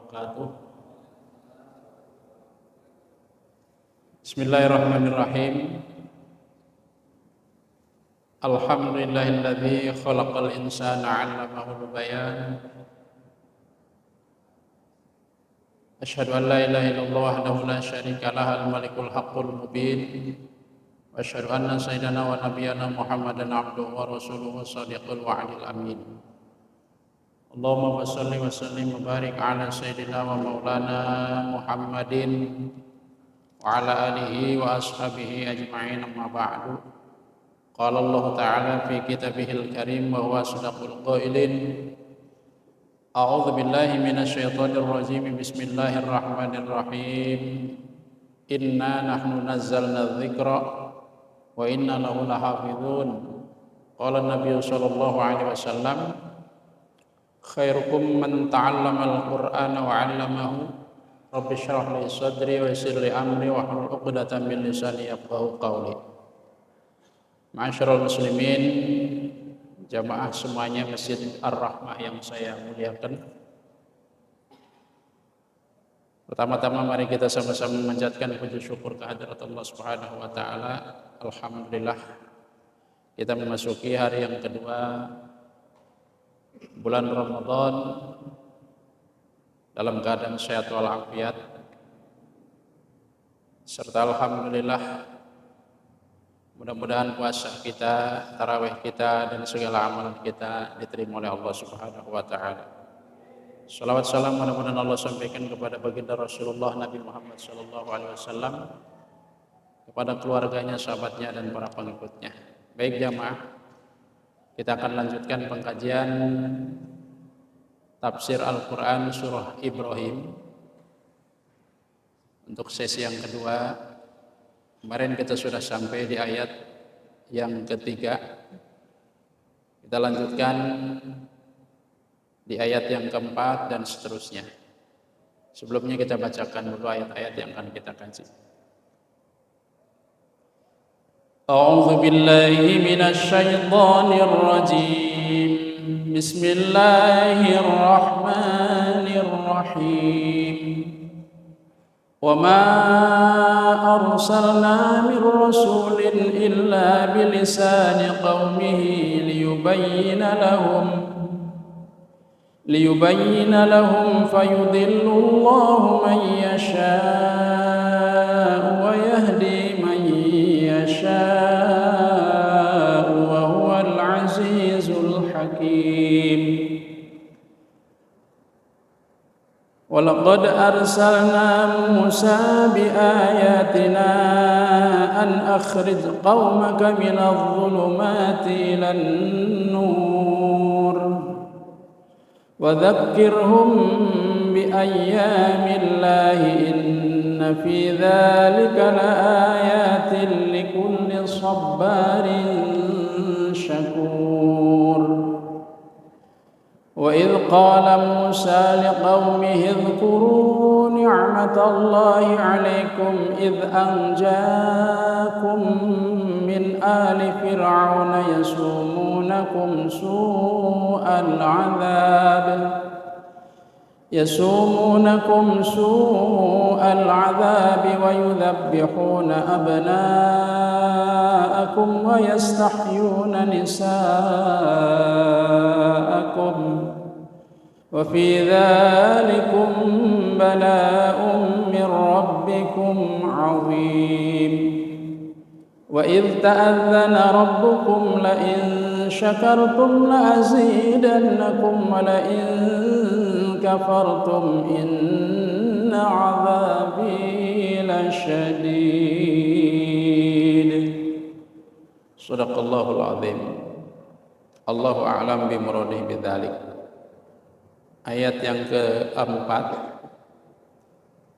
wabarakatuh. Bismillahirrahmanirrahim. Alhamdulillahilladzi khalaqal insana 'allamahul bayan. Asyhadu an la ilaha illallah wahdahu la syarika lahul malikul haqqul mubin. Wa asyhadu anna sayyidana wa nabiyyana Muhammadan 'abduhu wa rasuluhu shadiqul wa'dil amin. Allahumma shalli wa sallim wa barik ala sayyidina wa maulana Muhammadin wa ala alihi wa ashabihi ajma'in, amma ba'du. Qala Allah ta'ala fi kitabihil karim wa huwa asdaqul qailin. A'udzu billahi minasyaitonir rajim. Bismillahirrahmanirrahim. Inna nahnu nazzalna dzikra wa inna lahu lahafizun. Qala an-nabiy sallallahu alaihi wasallam, khairukum man ta'allama al-Qur'ana wa 'allamahu. Rabbi shrah li sadri wa yassir li amri wa hlul 'uqdatam min lisani yafqahu qawli. Ma'asyiral muslimin, jamaah semuanya Masjid Ar-Rahmah yang saya muliakan. Pertama-tama mari kita sama-sama memanjatkan puji syukur kehadirat Allah Subhanahu wa taala. Alhamdulillah kita memasuki hari yang kedua bulan Ramadan dalam keadaan sehat walafiat, serta alhamdulillah mudah-mudahan puasa kita, tarawih kita, dan segala amalan kita diterima oleh Allah Subhanahu wa taala. Salawat salam mudah-mudahan Allah sampaikan kepada baginda Rasulullah Nabi Muhammad sallallahu alaihi wasallam, kepada keluarganya, sahabatnya, dan para pengikutnya. Baik jamaah, kita akan lanjutkan pengkajian tafsir Al-Quran surah Ibrahim untuk sesi yang kedua. Kemarin kita sudah sampai di ayat yang ketiga. Kita lanjutkan di ayat yang keempat dan seterusnya. Sebelumnya kita bacakan dulu ayat-ayat yang akan kita kaji. A'udzu billahi minasy syaithanir rajim. Bismillahirrahmanirrahim. Wa ma arsalna min rasulin illa bilisani qaumihi liyubayyina lahum fayudillullahu man yasha'u wa yahdi man yasha'u wa huwal azizul hakim. وَلَقَدْ أَرْسَلْنَا مُوسَى بِآيَاتِنَا أَنْ أَخْرِجْ قَوْمَكَ مِنَ الظُّلُمَاتِ إِلَى النُّورِ وَذَكِّرْهُم بِأَيَّامِ اللَّهِ إِنَّ فِي ذَلِكَ لَآيَاتٍ لِكُلِّ صَبَّارٍ شَكُورٍ. وَإِذْ قَالَ مُوسَى لِقَوْمِهِ اذْكُرُوا نِعْمَةَ اللَّهِ عَلَيْكُمْ إِذْ أَنْجَاكُمْ مِنْ آلِ فِرْعَوْنَ يَسُومُونَكُمْ سُوءَ الْعَذَابِ وَيُذَبِّحُونَ أَبْنَاءَكُمْ وَيَسْتَحْيُونَ نِسَاءَكُمْ وَفِي ذَلِكُمْ بَلَاءٌ مِّن رَّبِّكُمْ عَظِيمٌ. وَإِذْ تَأَذَّنَ رَبُّكُمْ لَئِن شَكَرْتُمْ لَأَزِيدَنَّكُمْ وَلَئِن كَفَرْتُمْ إِنَّ عَذَابِي لَشَدِيدٌ. Shadaqallahul azim. Allahu a'lam bimuradihi bidzalik. Ayat yang keempat.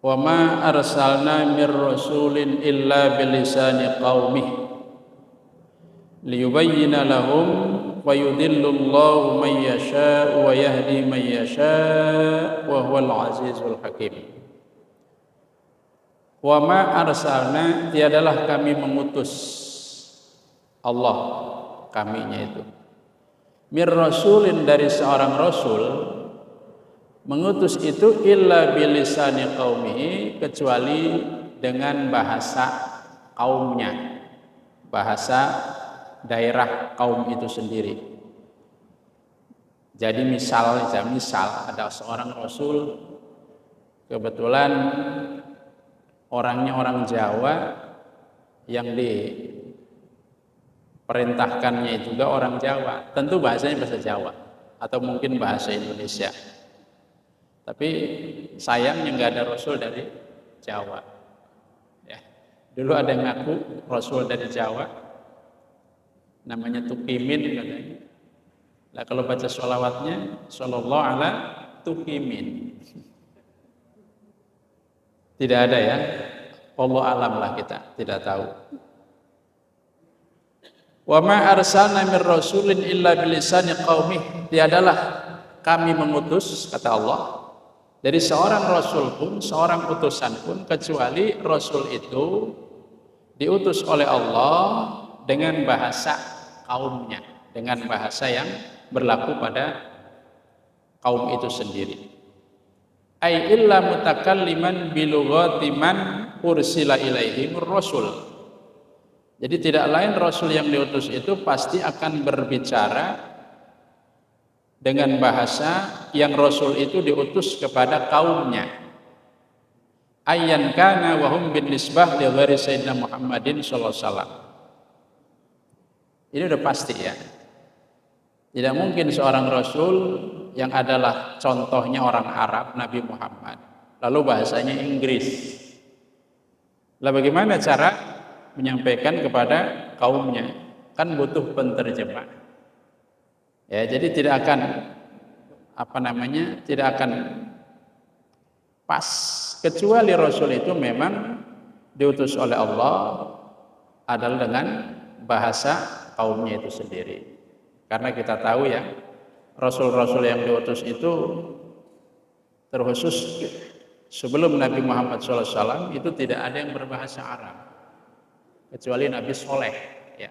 Wa ma arsalna mir rasulin illa bilisani qaumihi liyubayyina lahum wa yudillullahu man yasha'u wa yahdi man yasha'u wa huwal azizul hakim. Wa ma arsalna, tiadalah kami mengutus, Allah kaminya itu, mir rasulin, dari seorang rasul, Mengutus itu illa bilisani qaumihi, kecuali dengan bahasa kaumnya, bahasa daerah kaum itu sendiri. Jadi misal ada seorang rasul kebetulan orangnya orang Jawa, yang diperintahkannya juga orang Jawa, tentu bahasanya bahasa Jawa atau mungkin bahasa Indonesia. Tapi sayangnya nggak ada rasul dari Jawa. Ya. Dulu ada yang ngaku rasul dari Jawa, namanya Tukimin katanya. Nah kalau baca sholawatnya, Sallallahu ala Tukimin. Tidak ada ya. Allah alam lah, kita tidak tahu. Wa ma arsalna mir rasulin illa bilisani qaumih. Tiadalah kami mengutus, kata Allah, dari seorang rasul pun, seorang utusan pun, kecuali rasul itu diutus oleh Allah dengan bahasa kaumnya, dengan bahasa yang berlaku pada kaum itu sendiri. Ai illa mutakalliman bilughati man ursila ilaihimur rasul. Jadi tidak lain rasul yang diutus itu pasti akan berbicara dengan bahasa yang rasul itu diutus kepada kaumnya. Ayyan kana wa hum bin nisbah li ghairi sayyidina Muhammadin sallallahu alaihi wasallam. Ini udah pasti ya. Tidak mungkin seorang rasul yang adalah contohnya orang Arab, Nabi Muhammad, lalu bahasanya Inggris. Lah bagaimana cara menyampaikan kepada kaumnya? Kan butuh penterjemah. Ya, jadi tidak akan tidak akan pas, kecuali Rasul itu memang diutus oleh Allah adalah dengan bahasa kaumnya itu sendiri. Karena kita tahu ya, Rasul-Rasul yang diutus itu terkhusus sebelum Nabi Muhammad SAW itu tidak ada yang berbahasa Arab, kecuali Nabi Soleh. Ya.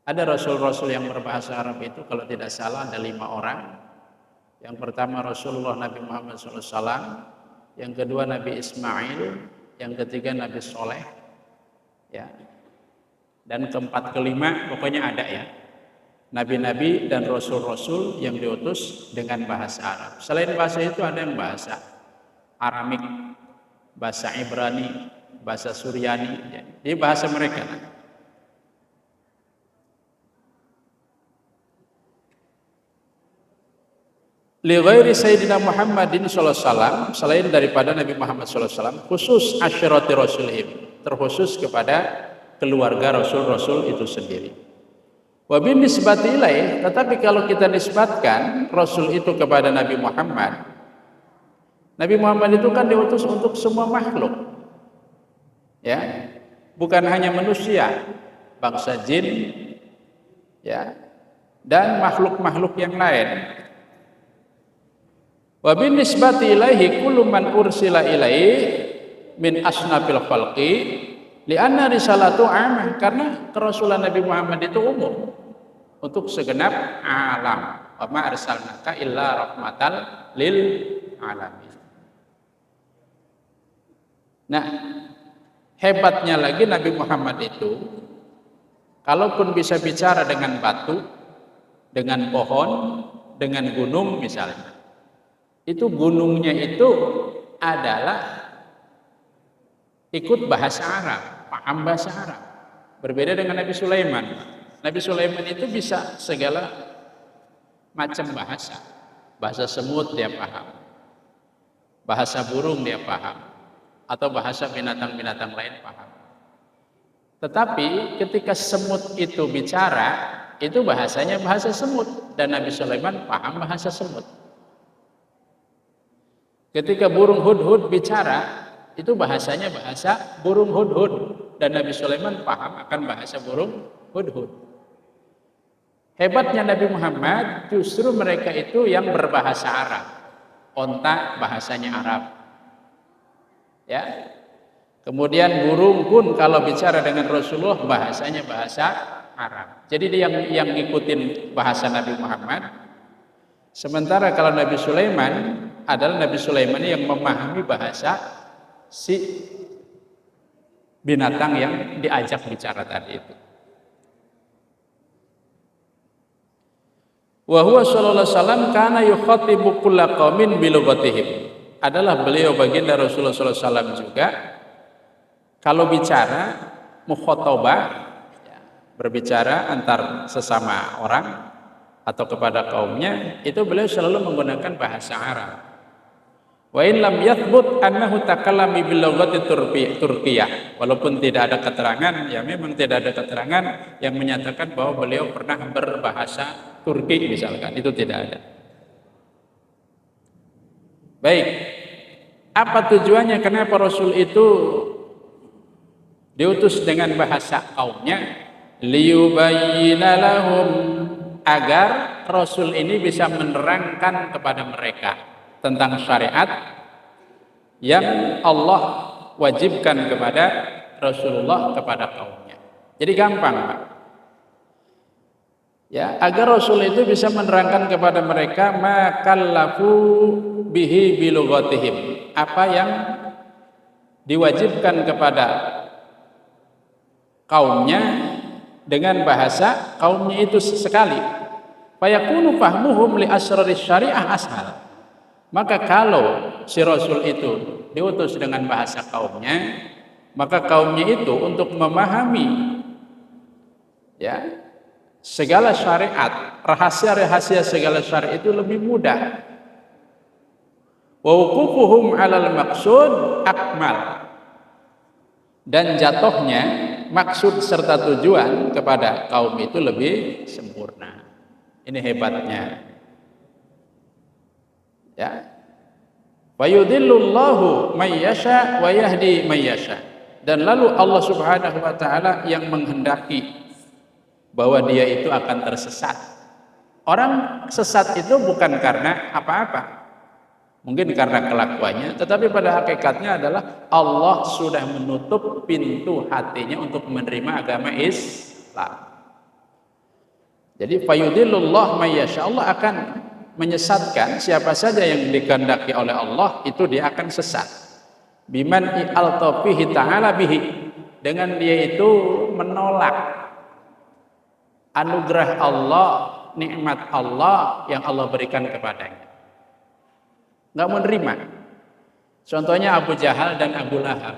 Ada Rasul-Rasul yang berbahasa Arab itu kalau tidak salah ada 5 orang. Yang pertama Rasulullah Nabi Muhammad SAW, yang kedua Nabi Ismail, yang ketiga Nabi Soleh, ya. Dan keempat kelima pokoknya ada ya. Nabi-nabi dan rasul-rasul yang diutus dengan bahasa Arab. Selain bahasa itu ada yang bahasa Aramik, bahasa Ibrani, bahasa Suryani, ya. Ini bahasa mereka. Li ghairi Sayyidina Muhammadin sallallahu alaihi wasallam, selain daripada Nabi Muhammad sallallahu alaihi wasallam, khusus asyirati rasulihim, terkhusus kepada keluarga rasul-rasul itu sendiri. Wa bin nisbati ilaih, tetapi kalau kita nisbatkan rasul itu kepada Nabi Muhammad, Nabi Muhammad itu kan diutus untuk semua makhluk. Ya. Bukan hanya manusia, bangsa jin, ya, dan makhluk-makhluk yang lain. Wa bin nisbati ilaihi kullu man ursila ilaihi min asnafil khalqi li'anna risalatu amah, karena kerasulan Nabi Muhammad itu umum untuk segenap alam. Wa ma arsalnaka illa rahmatal lil alamin. Nah, hebatnya lagi Nabi Muhammad itu, kalaupun bisa bicara dengan batu, dengan pohon, dengan gunung misalnya, itu gunungnya itu adalah ikut bahasa Arab, paham bahasa Arab. Berbeda dengan Nabi Sulaiman. Nabi Sulaiman itu bisa segala macam bahasa. Bahasa semut dia paham, bahasa burung dia paham, atau bahasa binatang-binatang lain paham. Tetapi ketika semut itu bicara, itu bahasanya bahasa semut, dan Nabi Sulaiman paham bahasa semut. Ketika burung hudhud bicara, itu bahasanya bahasa burung hudhud, dan Nabi Sulaiman paham akan bahasa burung hudhud. Hebatnya Nabi Muhammad, justru mereka itu yang berbahasa Arab. Onta bahasanya Arab. Ya. Kemudian burung pun kalau bicara dengan Rasulullah bahasanya bahasa Arab. Jadi dia yang ngikutin bahasa Nabi Muhammad. Sementara kalau Nabi Sulaiman adalah Nabi Sulaiman yang memahami bahasa si binatang yang diajak bicara tadi itu. Wa huwa sallallahu alaihi wasallam kana yukhatibu kulla qaumin bi lughatihim. Adalah beliau baginda Rasulullah sallallahu alaihi wasallam juga kalau bicara mukhatabah, ya, berbicara antar sesama orang atau kepada kaumnya, itu beliau selalu menggunakan bahasa Arab. Wa in lam yathbut annahu takallama bil lughati Turkiyah. Walaupun tidak ada keterangan, ya memang tidak ada keterangan yang menyatakan bahwa beliau pernah berbahasa Turki misalkan, itu tidak ada. Baik, apa tujuannya? Kenapa Rasul itu diutus dengan bahasa kaumnya? Liyubayyina lahum, agar Rasul ini bisa menerangkan kepada mereka tentang syariat yang Allah wajibkan kepada Rasulullah kepada kaumnya. Jadi gampang, Pak. Ya, agar Rasul itu bisa menerangkan kepada mereka makallafu bihi bilughatihim, apa yang diwajibkan kepada kaumnya dengan bahasa kaumnya itu sekali. Fayakunu fahmuhum li asraris syariah ashal. Maka kalau si Rasul itu diutus dengan bahasa kaumnya, maka kaumnya itu untuk memahami, ya, segala syariat, rahasia-rahasia segala syariat itu lebih mudah. Wa wuqufuhum 'alal maqsud akmal. Dan jatuhnya maksud serta tujuan kepada kaum itu lebih sempurna. Ini hebatnya. Ya. Wa yudhillullahu may yasha wa yahdi may yasha. Dan lalu Allah Subhanahu wa taala yang menghendaki bahwa dia itu akan tersesat. Orang sesat itu bukan karena apa-apa, mungkin karena kelakuannya, tetapi pada hakikatnya adalah Allah sudah menutup pintu hatinya untuk menerima agama Islam. Jadi fayudillullah mayyasha, Allah akan menyesatkan siapa saja yang dikehendaki oleh Allah, itu dia akan sesat. Biman i'altafihi ta'ala bihi, dengan dia itu menolak anugerah Allah, nikmat Allah yang Allah berikan kepadanya. Nggak menerima. Contohnya Abu Jahal dan Abu Lahab.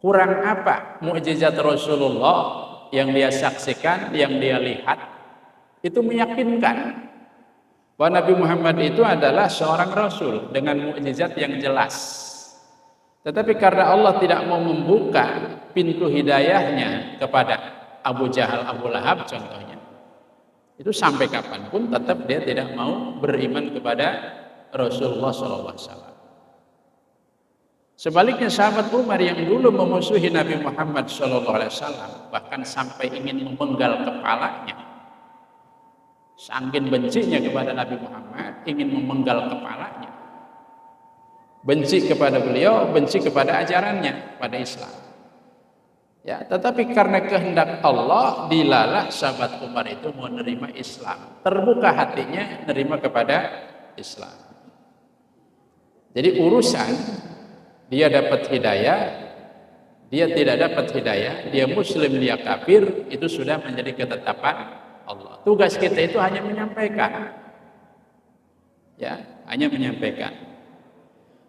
Kurang apa mukjizat Rasulullah yang dia saksikan, yang dia lihat, itu meyakinkan bahwa Nabi Muhammad itu adalah seorang Rasul dengan mukjizat yang jelas. Tetapi karena Allah tidak mau membuka pintu hidayahnya kepada Abu Jahal, Abu Lahab contohnya, itu sampai kapanpun tetap dia tidak mau beriman kepada Rasulullah SAW. Sebaliknya sahabat Umar yang dulu memusuhi Nabi Muhammad SAW, bahkan sampai ingin memenggal kepalanya, saking bencinya kepada Nabi Muhammad, ingin memenggal kepalanya, benci kepada beliau, benci kepada ajarannya, pada Islam. Ya, tetapi karena kehendak Allah, dilalah sahabat Umar itu mau menerima Islam, terbuka hatinya menerima kepada Islam. Jadi urusan dia dapat hidayah, dia tidak dapat hidayah, dia muslim, dia kafir, itu sudah menjadi ketetapan Allah. Tugas kita itu hanya menyampaikan, ya, hanya menyampaikan.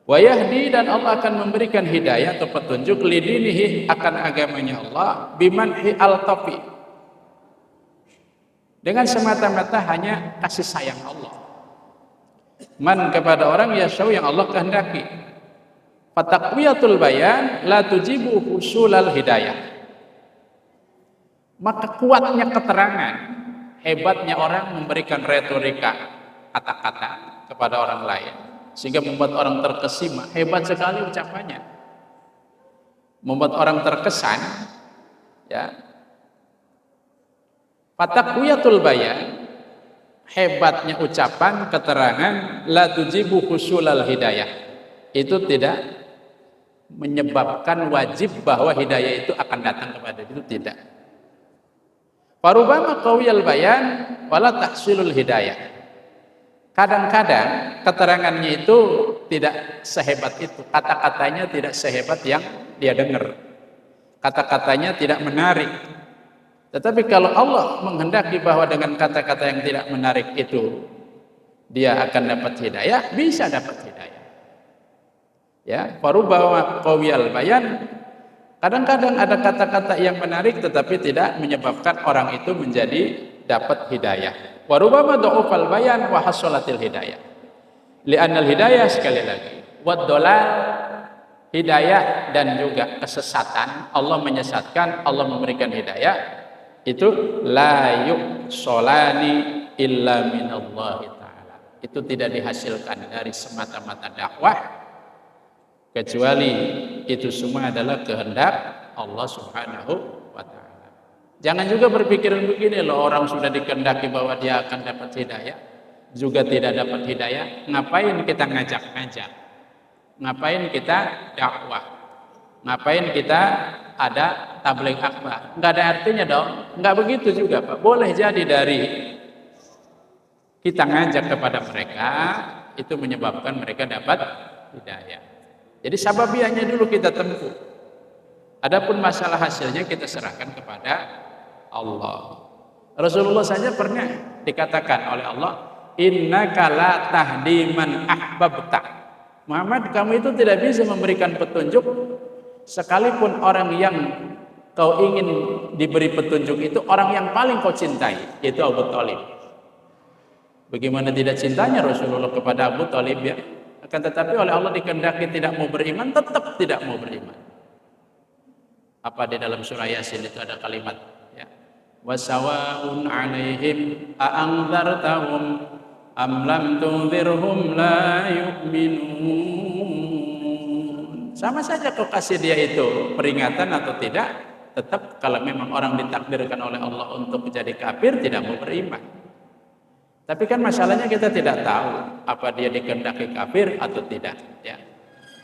Wa yahdi, dan Allah akan memberikan hidayah atau petunjuk lidinihi, akan agamanya Allah, bimanhi al-tafi, dengan semata-mata hanya kasih sayang Allah. Man, kepada orang yashau, yang Allah kehendaki. Fataqwiyatul bayan la tujibu husulal hidayah. Maka kuatnya keterangan, hebatnya orang memberikan retorika, kata-kata kepada orang lain, sehingga membuat orang terkesima. Hebat sekali ucapannya, membuat orang terkesan, ya. Fataqwiyatul bayan, hebatnya ucapan, keterangan, la tujibu husulal hidayah, itu tidak menyebabkan wajib bahwa hidayah itu akan datang kepada itu, tidak. Farubama qawiyal bayan wala tahsilul hidayah. Kadang-kadang keterangannya itu tidak sehebat itu, kata-katanya tidak sehebat yang dia dengar, kata-katanya tidak menarik. Tetapi kalau Allah menghendaki bahwa dengan kata-kata yang tidak menarik itu dia akan dapat hidayah, bisa dapat hidayah. Ya, faruba qawiyal bayan. Kadang-kadang ada kata-kata yang menarik tetapi tidak menyebabkan orang itu menjadi dapat hidayah. Warubama dha'ufal bayan wa hasolatil hidayah. Li'annal hidayah, sekali lagi, wad dolal, hidayah dan juga kesesatan, Allah menyesatkan, Allah memberikan hidayah, itu la yuqsolani illa minallahi ta'ala. Itu tidak dihasilkan dari semata-mata dakwah, kecuali itu semua adalah kehendak Allah Subhanahu wa ta'ala. Jangan juga berpikir begini loh, orang sudah dikehendaki bahwa dia akan dapat hidayah, juga tidak dapat hidayah. Ngapain kita ngajak-ngajak? Ngapain kita dakwah? Ngapain kita ada tabligh akbar? Nggak ada artinya dong. Nggak begitu juga, Pak. Boleh jadi dari kita ngajak kepada mereka, itu menyebabkan mereka dapat hidayah. Jadi sababiahnya dulu kita tempuh. Adapun masalah hasilnya kita serahkan kepada Allah. Rasulullah saja pernah dikatakan oleh Allah, innaka la tahdi man ahbabta. Muhammad, kamu itu tidak bisa memberikan petunjuk sekalipun orang yang kau ingin diberi petunjuk itu orang yang paling kau cintai, yaitu Abu Thalib. Bagaimana tidak cintanya Rasulullah kepada Abu Thalib, ya? Akan tetapi oleh Allah dikehendaki tidak mau beriman, tetap tidak mau beriman. Apa di dalam surah Yasin itu ada kalimat, ya, wasawaun alaihim a'anzartahum am lam tunzirhum la yu'minun. Sama saja kau kasih dia itu peringatan atau tidak, tetap kalau memang orang ditakdirkan oleh Allah untuk menjadi kafir, tidak mau beriman. Tapi kan masalahnya kita tidak tahu apa dia dikehendaki kafir atau tidak, ya.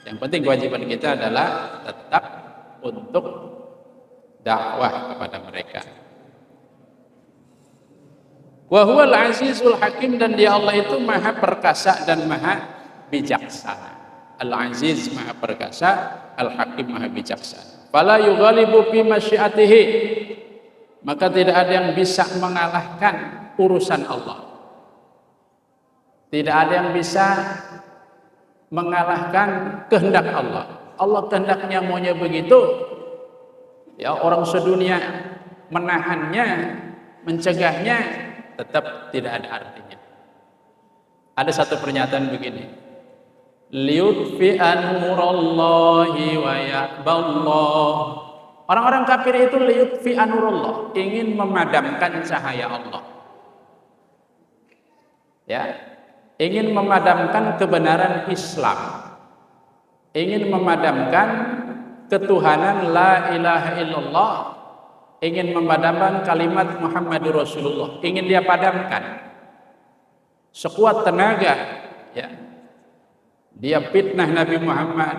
Yang penting kewajiban kita adalah tetap untuk dakwah kepada mereka. Wa huwal azizul hakim, dan dia Allah itu maha perkasa dan maha bijaksana. Al-aziz maha perkasa, al-hakim maha bijaksana. Fala yughalibu fi masyiatihi, maka tidak ada yang bisa mengalahkan urusan Allah. Tidak ada yang bisa mengalahkan kehendak Allah. Allah kehendaknya maunya begitu, ya, orang sedunia menahannya, mencegahnya, tetap tidak ada artinya. Ada satu pernyataan begini, liyutfi'a nurallahi wa ya'ballah. Orang-orang kafir itu liyutfi'a nurallah, ingin memadamkan cahaya Allah, ya, ingin memadamkan kebenaran Islam, ingin memadamkan ketuhanan la ilaha illallah, ingin memadamkan kalimat Muhammadur Rasulullah, ingin dia padamkan sekuat tenaga, ya. Dia fitnah Nabi Muhammad,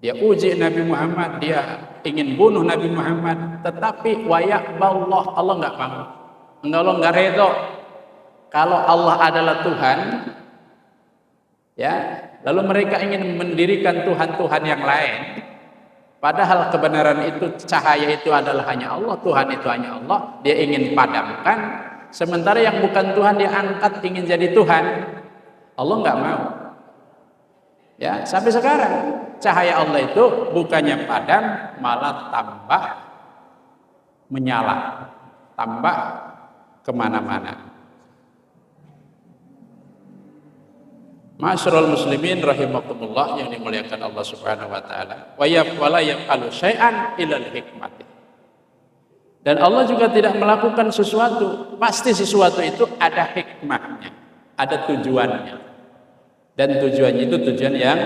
dia uji Nabi Muhammad, dia ingin bunuh Nabi Muhammad, tetapi wayaqballah, Allah nggak mau, Allah nggak redho kalau Allah adalah Tuhan, ya. Lalu mereka ingin mendirikan Tuhan-Tuhan yang lain, padahal kebenaran itu, cahaya itu adalah hanya Allah, Tuhan itu hanya Allah. Dia ingin padamkan, sementara yang bukan Tuhan dia angkat ingin jadi Tuhan. Allah nggak mau, ya. Sampai sekarang cahaya Allah itu bukannya padam, malah tambah menyala, tambah kemana-mana. Ma'asyiral muslimin rahimakumullah, yang dimuliakan Allah Subhanahu wa taala. Wa la yaf'alu syai'an illal hikmati. Dan Allah juga tidak melakukan sesuatu, pasti sesuatu itu ada hikmahnya, ada tujuannya. Dan tujuannya itu tujuan yang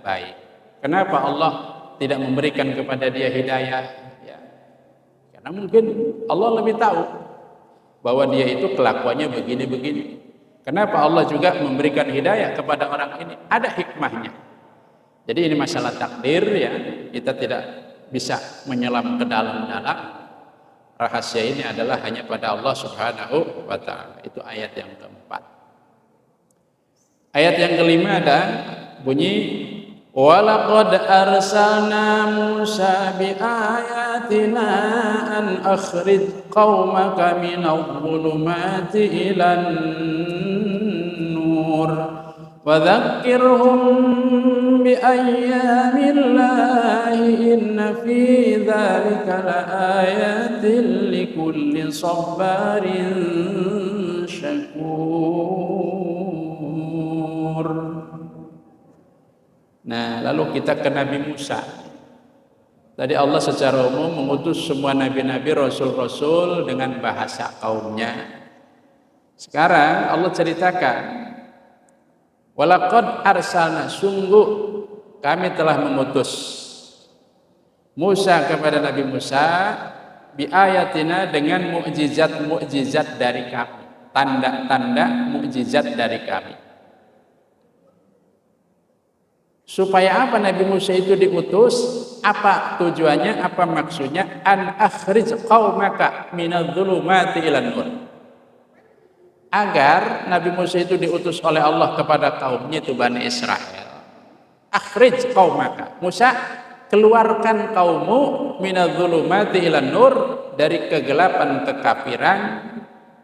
baik. Kenapa Allah tidak memberikan kepada dia hidayah, ya? Karena mungkin Allah lebih tahu bahwa dia itu kelakuannya begini-begini. Kenapa Allah juga memberikan hidayah kepada orang ini? Ada hikmahnya. Jadi ini masalah takdir, ya. Kita tidak bisa menyelam ke dalam-dalam. Rahasia ini adalah hanya pada Allah Subhanahu wa ta'ala. Itu ayat yang keempat. Ayat yang kelima ada bunyi walaqad arsalna Musa biayatina an akhrij qaumaka minadh dhulumati ilan nur wa dhakkirhum bi ayyamillahi inna fi dzalika laayatin likulli sabarin syakur. Nah, lalu kita ke Nabi Musa. Tadi Allah secara umum mengutus semua nabi-nabi, rasul-rasul dengan bahasa kaumnya. Sekarang Allah ceritakan, walaqad arsalna, sungguh kami telah mengutus Musa kepada Nabi Musa biayatina dengan mukjizat-mukjizat dari kami, tanda-tanda mukjizat dari kami. Supaya apa Nabi Musa itu diutus? Apa tujuannya? Apa maksudnya? An akhrij qaumaka minadh-dhulumati ilan nur. Agar Nabi Musa itu diutus oleh Allah kepada kaumnya itu Bani Israel. Akhrij qaumaka. Musa, keluarkan kaummu minadh-dhulumati ilan nur, dari kegelapan kekafiran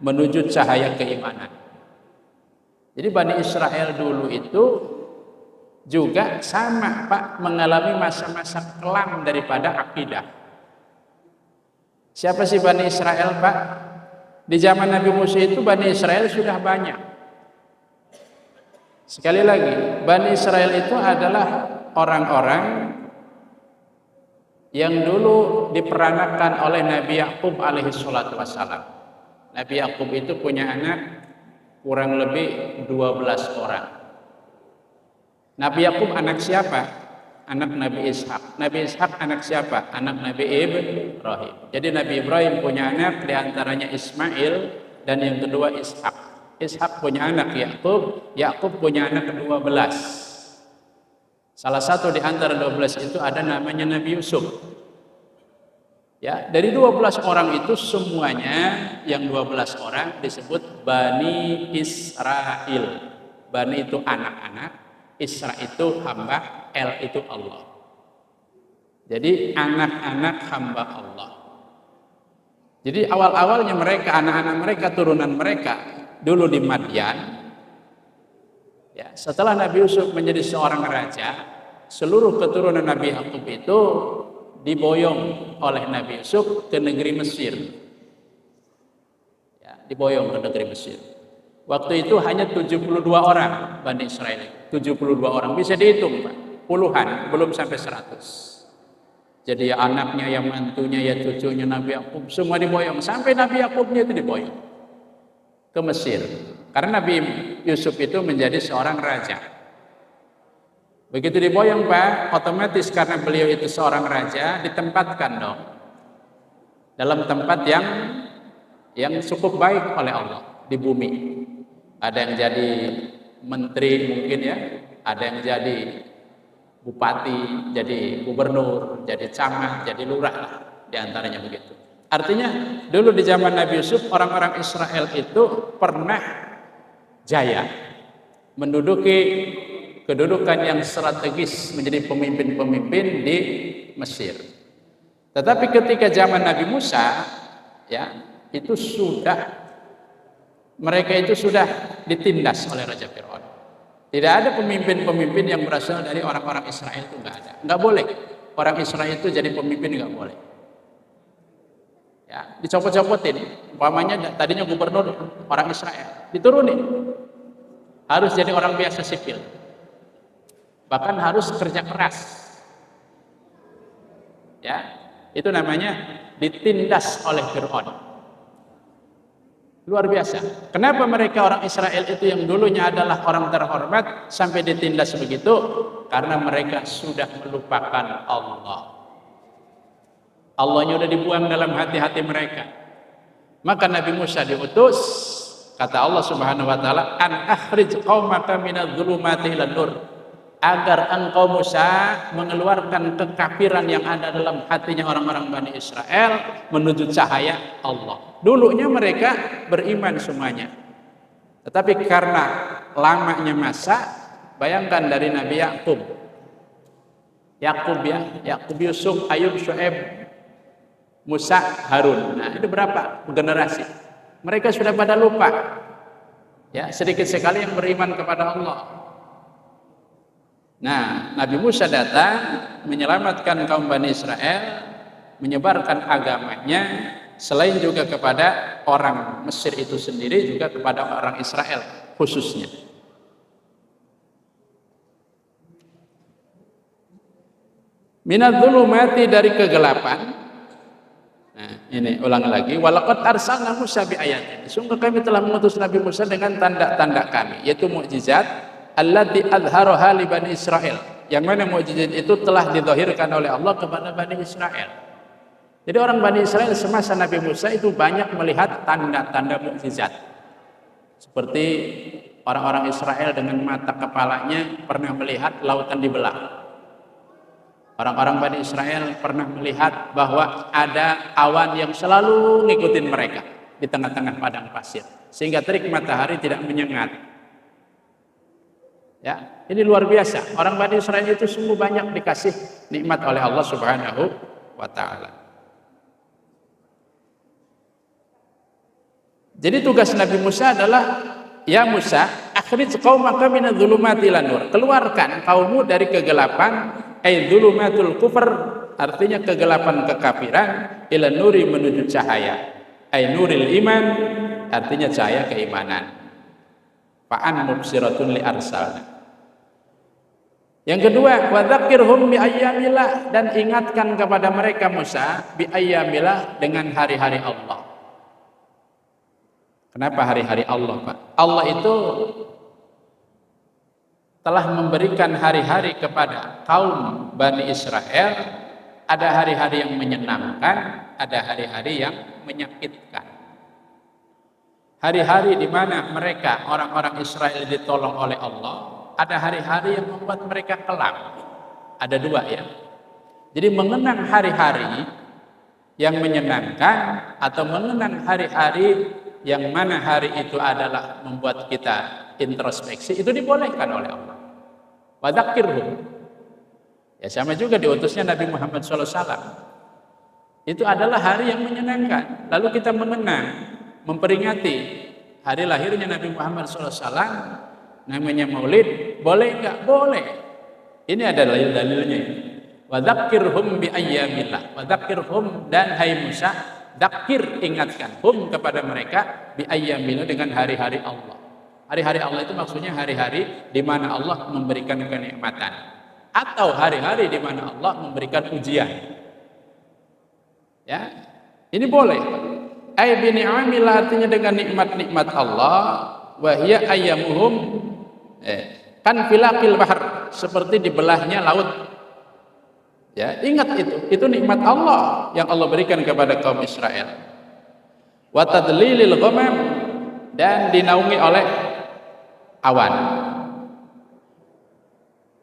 menuju cahaya keimanan. Jadi Bani Israel dulu itu juga sama Pak, mengalami masa-masa kelam daripada akidah. Siapa sih Bani Israel Pak? Di zaman Nabi Musa itu Bani Israel sudah banyak. Sekali lagi, Bani Israel itu adalah orang-orang yang dulu diperanakan oleh Nabi Yakub alaihi salatu wassalam. Nabi Yakub itu punya anak kurang lebih 12 orang. Nabi Yakub anak siapa? Anak Nabi Ishak. Nabi Ishak anak siapa? Anak Nabi Ibrahim. Jadi Nabi Ibrahim punya anak, diantaranya Ismail, dan yang kedua Ishak. Ishak punya anak Yakub, Yakub punya anak ke-12. Salah satu di antara 12 itu ada namanya Nabi Yusuf. Ya, dari 12 orang itu semuanya yang 12 orang disebut Bani Israel. Bani itu anak-anak, Isra itu hamba, El itu Allah. Jadi anak-anak hamba Allah. Jadi awal-awalnya mereka, anak-anak mereka, turunan mereka dulu di Madian. Ya, setelah Nabi Yusuf menjadi seorang raja, seluruh keturunan Nabi Yakub itu diboyong oleh Nabi Yusuf ke negeri Mesir. Ya, diboyong ke negeri Mesir. Waktu itu hanya 72 orang Bani Israel. 72 orang, bisa dihitung Pak, puluhan, belum sampai 100. Jadi ya anaknya, ya mantunya, ya cucunya Nabi Yakub semua diboyong, sampai Nabi Yakubnya itu diboyong ke Mesir. Karena Nabi Yusuf itu menjadi seorang raja. Begitu diboyong Pak, otomatis karena beliau itu seorang raja, ditempatkan dong dalam tempat yang cukup baik oleh Allah di bumi. Ada yang jadi menteri mungkin ya, ada yang jadi bupati, jadi gubernur, jadi camat, jadi lurah lah, diantaranya begitu. Artinya dulu di zaman Nabi Yusuf orang-orang Israel itu pernah jaya menduduki kedudukan yang strategis menjadi pemimpin-pemimpin di Mesir. Tetapi ketika zaman Nabi Musa ya, itu mereka itu sudah ditindas oleh Raja Fir'aun. Tidak ada pemimpin-pemimpin yang berasal dari orang-orang Israel, itu nggak ada. Nggak boleh. Orang Israel itu jadi pemimpin, nggak boleh. Ya, dicopot-copotin. Umpamanya tadinya gubernur orang Israel, diturunin. Harus jadi orang biasa sipil. Bahkan harus kerja keras. Ya, itu namanya ditindas oleh Fir'aun. Luar biasa. Kenapa mereka orang Israel itu yang dulunya adalah orang terhormat sampai ditindas begitu? Karena mereka sudah melupakan Allah. Allahnya sudah dibuang dalam hati-hati mereka. Maka Nabi Musa diutus, kata Allah Subhanahu wa taala, an akhrij qaumaka minadh-dhulumati ilan nur. Agar engkau Musa mengeluarkan kekafiran yang ada dalam hatinya orang-orang Bani Israel menuju cahaya Allah. Dulunya mereka beriman semuanya. Tetapi karena lamanya masa, bayangkan dari Nabi Yakub, Yakub, Yusuf, Ayub, Syuaib, Musa, Harun. Nah, itu berapa generasi? Mereka sudah pada lupa. Ya, sedikit sekali yang beriman kepada Allah. Nah, Nabi Musa datang menyelamatkan kaum Bani Israel, menyebarkan agamanya, selain juga kepada orang Mesir itu sendiri, juga kepada orang Israel khususnya. Minadz-dzulumati, dari kegelapan. Nah, ini ulang lagi, walaqad arsalna Musa bi ayatin. Sungguh kami telah mengutus Nabi Musa dengan tanda-tanda kami, yaitu mukjizat allati adharaha li Bani Israel. Yang mana mukjizat itu telah dizahirkan oleh Allah kepada Bani Israel. Jadi orang Bani Israel semasa Nabi Musa itu banyak melihat tanda-tanda mukjizat. Seperti orang-orang Israel dengan mata kepalanya pernah melihat lautan dibelah. Orang-orang Bani Israel pernah melihat bahwa ada awan yang selalu ngikutin mereka di tengah-tengah padang pasir, sehingga terik matahari tidak menyengat. Ya, ini luar biasa. Orang Bani Israel itu sungguh banyak dikasih nikmat oleh Allah Subhanahu wa Ta'ala. Jadi tugas Nabi Musa adalah, ya Musa, akhrij qaumaka minadz-dzulumati ilan nur. Keluarkan kaummu dari kegelapan, ay dzulumatul kufr, artinya kegelapan kekafiran, ilan nuri, menuju cahaya, ay nuril iman, artinya cahaya keimanan. Fa'an mubsiratun li arsalna. Yang kedua, wa dzakirhum bi ayyamillah, dan ingatkan kepada mereka Musa bi ayyamillah, dengan hari-hari Allah. Kenapa hari-hari Allah, Pak? Allah itu telah memberikan hari-hari kepada kaum Bani Israel. Ada hari-hari yang menyenangkan, ada hari-hari yang menyakitkan. Hari-hari di mana mereka, orang-orang Israel, ditolong oleh Allah. Ada hari-hari yang membuat mereka kelam. Ada dua, ya. Jadi mengenang hari-hari yang menyenangkan atau mengenang hari-hari yang mana hari itu adalah membuat kita introspeksi, itu dibolehkan oleh Allah. Wa dzakirhum. Ya, sama juga diutusnya Nabi Muhammad SAW. Itu adalah hari yang menyenangkan. Lalu kita mengenang, memperingati hari lahirnya Nabi Muhammad SAW, namanya Maulid. Boleh enggak? Boleh. Ini adalah dalilnya. Wa dzakirhum bi ayyamillah. Wa dzakirhum, dan hai Musa, dzakir, ingatkan, hum, kepada mereka, bi ayyamillah, dengan hari-hari Allah. Hari-hari Allah itu maksudnya hari-hari di mana Allah memberikan kenikmatan, atau hari-hari di mana Allah memberikan ujian. Ya, ini boleh. Ay bi ni'amillah, artinya dengan nikmat-nikmat Allah. Wa hiya ayyamuhum, kan filaqil bahr, seperti dibelahnya laut. Ya, ingat itu nikmat Allah yang Allah berikan kepada kaum Israel. Wa tadlilil ghamam, dan dinaungi oleh awan.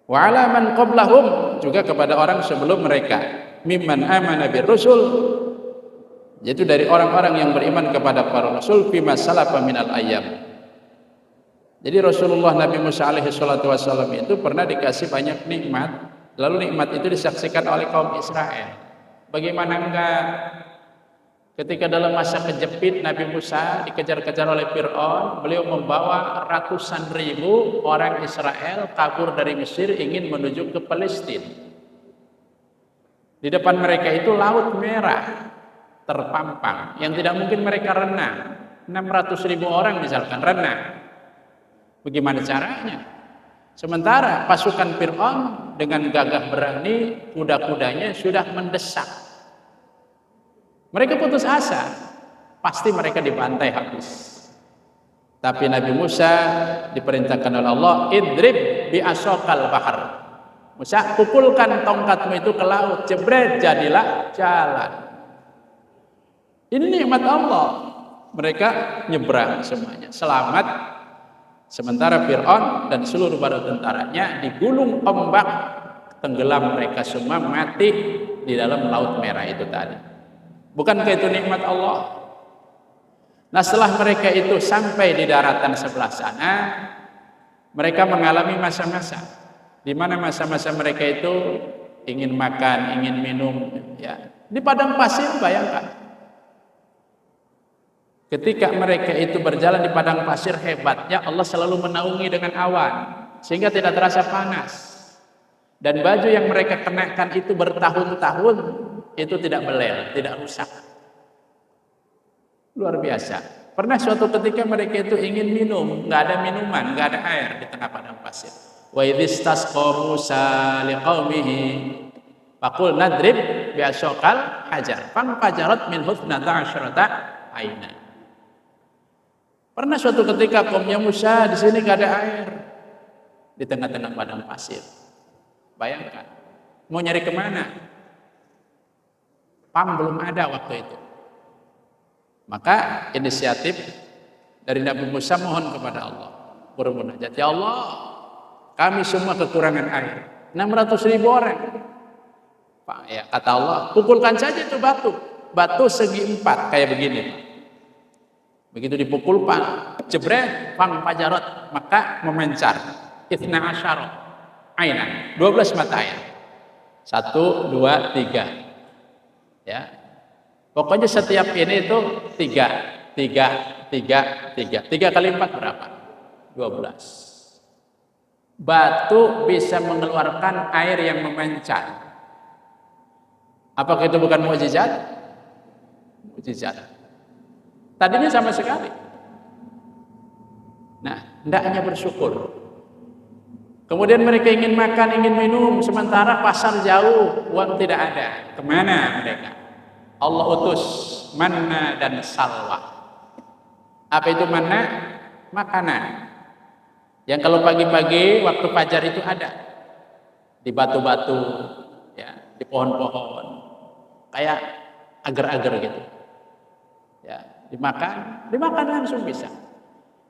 Wa ala man qablahum, juga kepada orang sebelum mereka, mimman amana bir rusul, yaitu dari orang-orang yang beriman kepada para rasul, fi masalafa minal ayyam. Jadi Rasulullah Nabi Musa alaihi salatu wasallam itu pernah dikasih banyak nikmat. Lalu nikmat itu disaksikan oleh kaum Israel. Bagaimana enggak ketika dalam masa kejepit Nabi Musa dikejar-kejar oleh Fir'aun, beliau membawa ratusan ribu orang Israel kabur dari Mesir ingin menuju ke Palestina. Di depan mereka itu laut merah terpampang yang tidak mungkin mereka renang. 600.000 orang misalkan renang. Bagaimana caranya? Sementara pasukan Fir'aun dengan gagah berani, kuda-kudanya sudah mendesak. Mereka putus asa, pasti mereka dibantai habis. Tapi Nabi Musa diperintahkan oleh Allah, idrib bi asokal bahar. Musa, pukulkan tongkatmu itu ke laut, jebret, jadilah jalan. Ini nikmat Allah. Mereka nyebrang semuanya, selamat. Sementara Fir'aun dan seluruh bala tentaranya digulung ombak, tenggelam mereka semua, mati di dalam laut merah itu tadi. Bukankah itu nikmat Allah? Nah, setelah mereka itu sampai di daratan sebelah sana, mereka mengalami masa-masa di mana masa-masa mereka itu ingin makan, ingin minum, ya. Di padang pasir, bayangkan. Ketika mereka itu berjalan di padang pasir, hebatnya Allah selalu menaungi dengan awan sehingga tidak terasa panas. Dan baju yang mereka kenakan itu bertahun-tahun itu tidak belel, tidak rusak. Luar biasa. Pernah suatu ketika mereka itu ingin minum, nggak ada minuman, nggak ada air di tengah padang pasir. Wa idzistasqa Musa liqaumihi faqul nadrib bi'asaqal hajar fanfajarat min husnata asyrata aina. Pernah suatu ketika kaumnya Musa di sini nggak ada air di tengah-tengah padang pasir. Bayangkan, mau nyari kemana? PAM belum ada waktu itu. Maka inisiatif dari Nabi Musa mohon kepada Allah, bermunajat, ya Allah, kami semua kekurangan air, 600.000 orang. Pak, ya, kata Allah, pukulkan saja itu batu segi 4 kayak begini. Begitu dipukul, Pak, jebret, pang pajarot, maka memencar. Ithna asyara ainan, 12 mata air. 1, 2, 3. Ya. Pokoknya setiap ini itu 3 kali 4 berapa? 12. Batu bisa mengeluarkan air yang memancar. Apakah itu bukan mukjizat? Mukjizat. Tadinya sama sekali. Nah, hendaknya bersyukur. Kemudian mereka ingin makan, ingin minum, sementara pasar jauh, uang tidak ada. Kemana mereka? Allah utus manna dan salwa. Apa itu manna? Makanan. Yang kalau pagi-pagi waktu fajar itu ada di batu-batu, ya, di pohon-pohon, kayak agar-agar gitu. Ya, dimakan langsung bisa.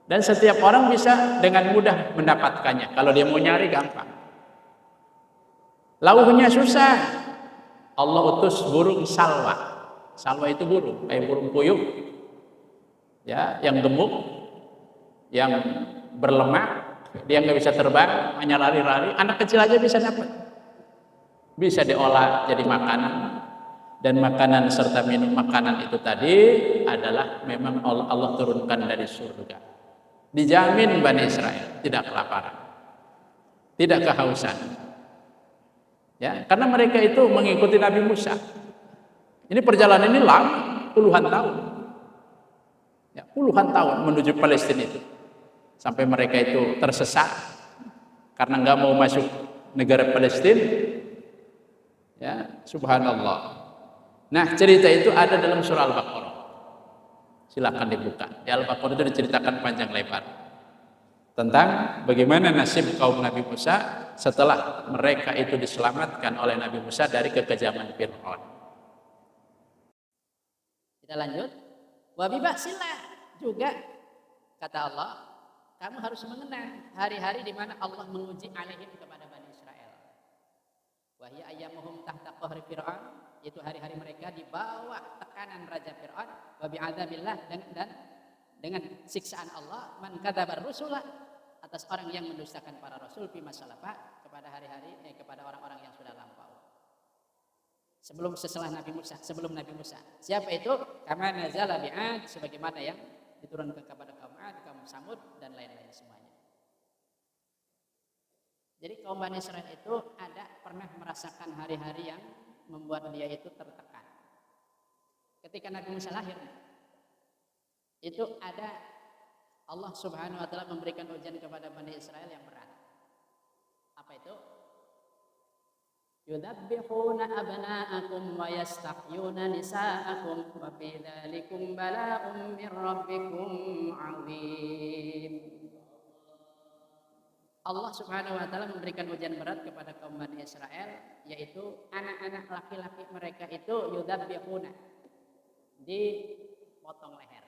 Dan setiap orang bisa dengan mudah mendapatkannya. Kalau dia mau nyari gampang. Lauhnya susah. Allah utus burung salwa. Salwa itu burung, kayak burung puyuh, ya, yang gemuk, yang berlemak, dia nggak bisa terbang, hanya lari-lari. Anak kecil aja bisa dapat, bisa diolah jadi makanan. Dan makanan serta minum makanan itu tadi adalah memang Allah turunkan dari surga. Dijamin Bani Israel tidak kelaparan, tidak kehausan. Ya, karena mereka itu mengikuti Nabi Musa. Ini perjalanan ini lama, puluhan tahun. Ya, puluhan tahun menuju Palestina itu. Sampai mereka itu tersesat karena nggak mau masuk negara Palestina. Ya, subhanallah. Nah, cerita itu ada dalam surah Al-Baqarah. Silakan dibuka. Di Al-Baqarah itu diceritakan panjang lebar tentang bagaimana nasib kaum Nabi Musa setelah mereka itu diselamatkan oleh Nabi Musa dari kekejaman Fir'aun. Kita lanjut. Wa biba'sillah juga kata Allah, kamu harus mengenang hari-hari di mana Allah menguji alaihim kepada Bani Israel. Wa hiya ayyamuhum tahta qahri Fir'aun, yaitu hari-hari mereka di bawah tekanan Raja Fir'aun, wa bi'adzabillah, dan dengan siksaan Allah, man kadzabar rusulah, atas orang yang mendustakan para rasul fi masalafa, kepada hari-hari kepada orang-orang yang sudah lampau. Setelah Nabi Musa, sebelum Nabi Musa. Siapa itu? Kama nazala bi'ad, sebagaimana yang diturunkan kepada kaum Ad, kaum Samud, dan lain-lain semuanya. Jadi kaum Bani Israel itu pernah merasakan hari-hari yang membuat dia itu tertekan. Ketika Nabi Musa lahir, itu ada Allah Subhanahu wa taala memberikan ujian kepada Bani Israel yang berat. Apa itu? Yudabbihuna abna'akum wa yastahyuna nisa'akum wa fi dzalikum bala'un min rabbikum 'adzim. Allah Subhanahu wa taala memberikan ujian berat kepada kaum Bani Israel, yaitu anak-anak laki-laki mereka itu yudabbihuna, dipotong leher.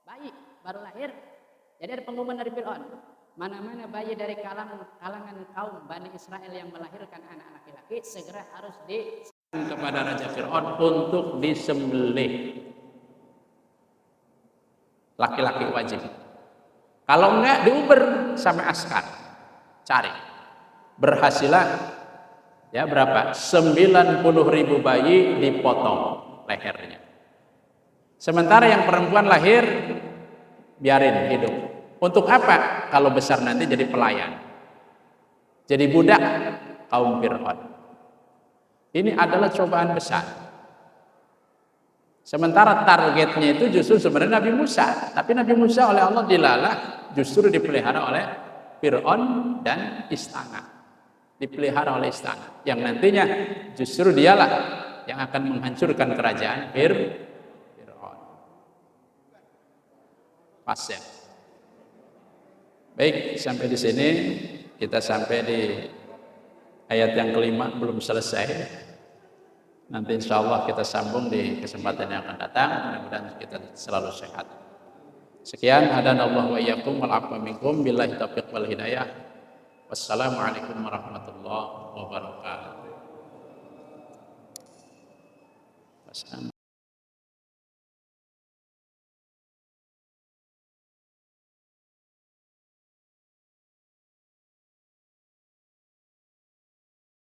Bayi baru lahir. Jadi ada pengumuman dari Fir'aun, mana-mana bayi dari kalangan kaum Bani Israel yang melahirkan anak laki-laki segera harus kepada Raja Fir'aun untuk disembelih. Laki-laki wajib. Kalau enggak diuber sampai askar. Cari. Berhasilah ya berapa? 90.000 bayi dipotong lehernya. Sementara yang perempuan lahir biarin hidup. Untuk apa? Kalau besar nanti jadi pelayan. Jadi budak kaum Fir'aun. Ini adalah cobaan besar. Sementara targetnya itu justru sebenarnya Nabi Musa. Tapi Nabi Musa oleh Allah dilalah, justru dipelihara oleh Fir'aun dan istana. Dipelihara oleh istana. Yang nantinya justru dialah yang akan menghancurkan kerajaan Fir'aun. Pas ya. Baik, sampai di sini kita sampai di ayat yang kelima, belum selesai. Nanti insya Allah kita sambung di kesempatan yang akan datang. Mudah-mudahan kita selalu sehat. Sekian, hadanallahu wa iyyakum wal afwa minkum billahi taufiq wal hidayah. Wassalamualaikum warahmatullahi wabarakatuh.